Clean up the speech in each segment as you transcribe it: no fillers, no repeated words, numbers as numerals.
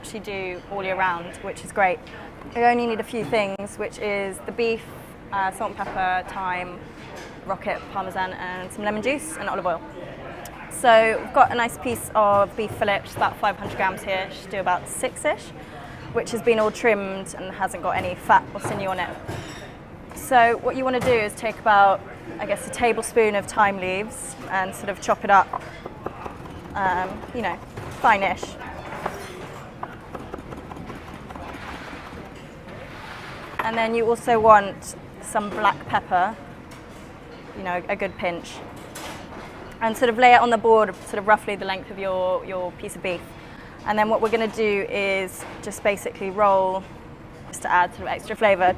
actually do all year round, which is great. You only need a few things, which is the beef, salt and pepper, thyme, rocket, parmesan, and some lemon juice and olive oil. So we've got a nice piece of beef fillet, which is about 500 grams here. Should do about 6-ish, which has been all trimmed and hasn't got any fat or sinew on it. So what you want to do is take about, I guess, a tablespoon of thyme leaves and sort of chop it up, fine-ish. And then you also want some black pepper, a good pinch. And sort of lay it on the board, sort of roughly the length of your piece of beef. And then what we're going to do is just basically roll, just to add sort of extra flavour.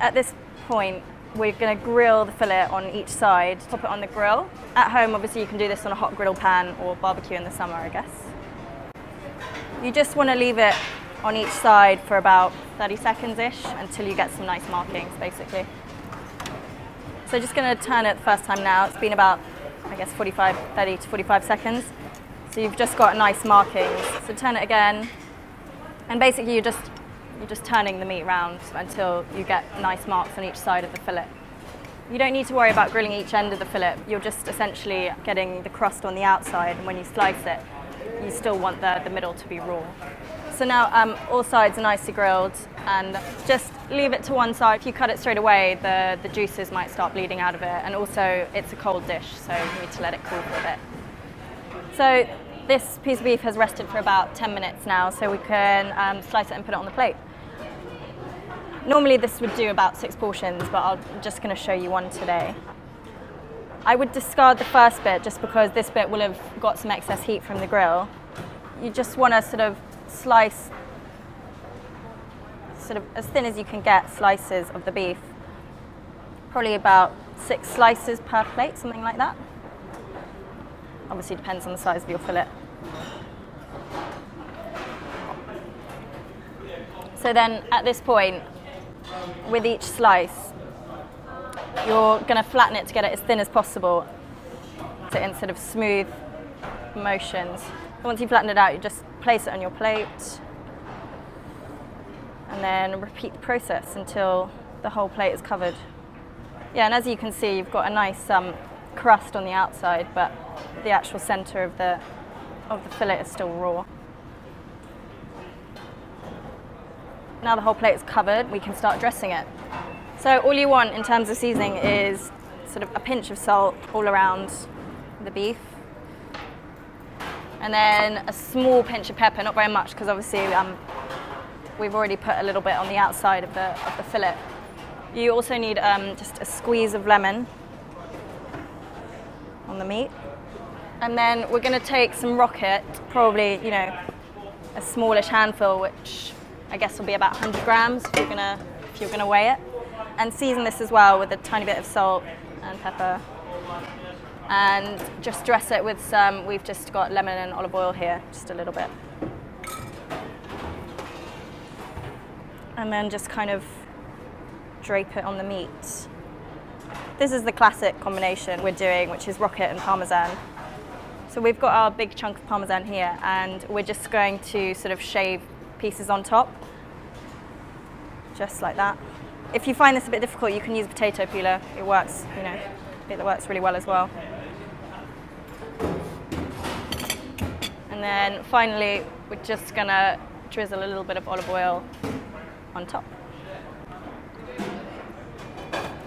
At this point, we're going to grill the fillet on each side, pop it on the grill. At home, obviously, you can do this on a hot griddle pan or barbecue in the summer, I guess. You just want to leave it on each side for about 30 seconds-ish until you get some nice markings, basically. So just going to turn it the first time now. It's been about, I guess, 30 to 45 seconds. So you've just got nice markings. So turn it again, and basically you're just turning the meat round until you get nice marks on each side of the fillet. You don't need to worry about grilling each end of the fillet. You're just essentially getting the crust on the outside, and when you slice it, you still want the middle to be raw. So now all sides are nicely grilled, and just leave it to one side. If you cut it straight away, the juices might start bleeding out of it, and also it's a cold dish, so you need to let it cool for a bit. So this piece of beef has rested for about 10 minutes now, so we can slice it and put it on the plate. Normally this would do about 6 portions, but I'm just going to show you one today. I would discard the first bit just because this bit will have got some excess heat from the grill. You just want to sort of slice sort of as thin as you can get slices of the beef. Probably about 6 slices per plate, something like that. Obviously depends on the size of your fillet. So then at this point, with each slice, you're going to flatten it to get it as thin as possible in sort of smooth motions. Once you've flattened it out, you just place it on your plate and then repeat the process until the whole plate is covered. Yeah, and as you can see, you've got a nice crust on the outside, but the actual center of the fillet is still raw. Now the whole plate is covered, we can start dressing it. So all you want in terms of seasoning is sort of a pinch of salt all around the beef, and then a small pinch of pepper, not very much because obviously we've already put a little bit on the outside of the fillet. You also need just a squeeze of lemon on the meat. And then we're going to take some rocket, probably, a smallish handful, which I guess will be about 100 grams if you're gonna weigh it. And season this as well with a tiny bit of salt and pepper. And just dress it with we've just got lemon and olive oil here, just a little bit. And then just kind of drape it on the meat. This is the classic combination we're doing, which is rocket and parmesan. So we've got our big chunk of parmesan here, and we're just going to sort of shave pieces on top, just like that. If you find this a bit difficult, you can use a potato peeler. It works, it works really well as well. And then finally, we're just gonna drizzle a little bit of olive oil on top.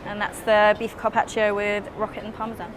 And that's the beef carpaccio with rocket and parmesan.